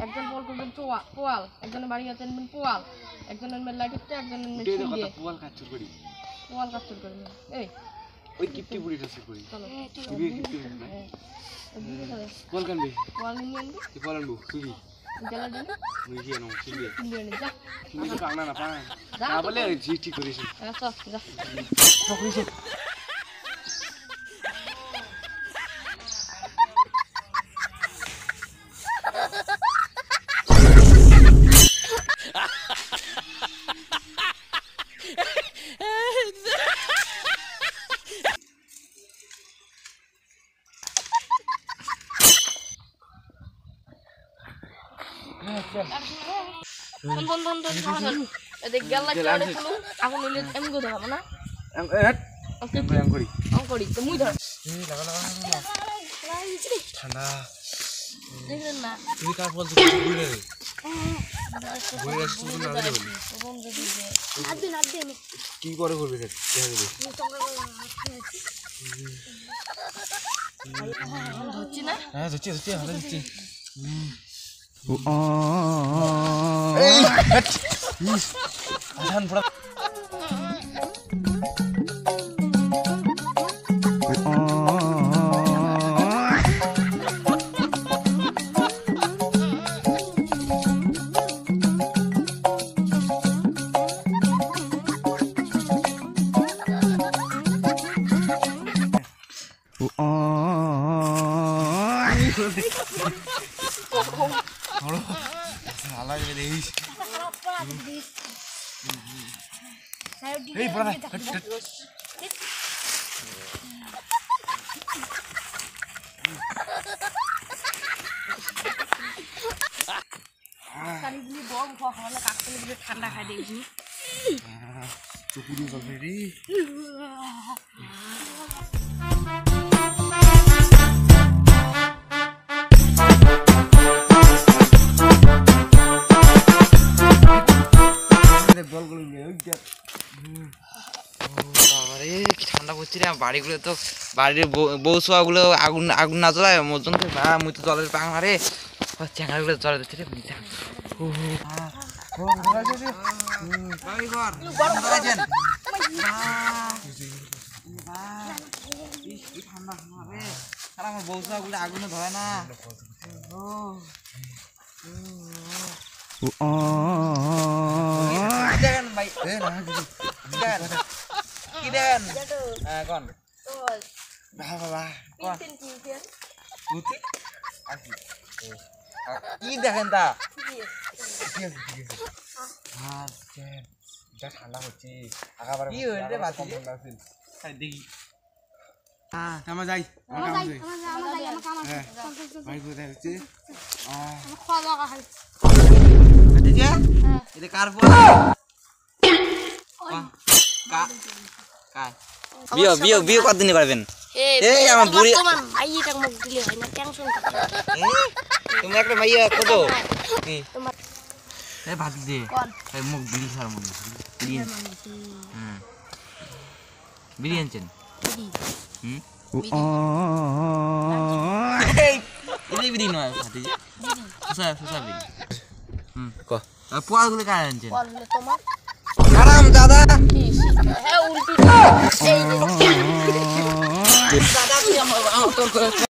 একজন বল করবেন পোয়াল, একজনের বাড়ি আছেন পোয়াল, একজনের মেল লাইটতে, একজনের মেল শুন দিয়ে পোয়াল কাচ্চুর করি এই ওই কিপটি বুড়িটা সে করি চলো তুই কিপটি না পোয়াল কানবি পোয়াল নিয়ে আনবি তুই পোয়াল আনবো তুই জ্বালা দিন মুই কি আনো চিলি যা তুমি তো পাগনা না পায় না বলে জি ঠিক করিস আচ্ছা যা করিস কি করে করবে ধরছি না হ্যাঁ ধরছি ভালো ধরছি ঠান্ডা খাই দেখি চুকুরি বলবে রে ঠান্ডা পড়ছে রে বাড়িগুলো তো বাড়ির বউ শোয়াগুলো আগুন না জ্বলায় মজন মুই তো জলের পাং মারে চ্যাংড়াগুলো জলে দিচ্ছে রে আমার বউ শোয়াগুলো আগুনে ধরে না কি দেখেন তা ঠান্ডা হচ্ছে দেখি যাই বিয়ে কতদিনে করবেন আমার বুড়ি তুমি একটা মাইয়া কত ভাত দিয়ে মুখ বিড়ি সার মনে বিড়ি আনছেন বিড়ি নয় ভাতি পোয়ালগুলো কার আনছেন আরাম দাদা কি হ্যাঁ উল্টি এই যে দাদা তুই আমার তোর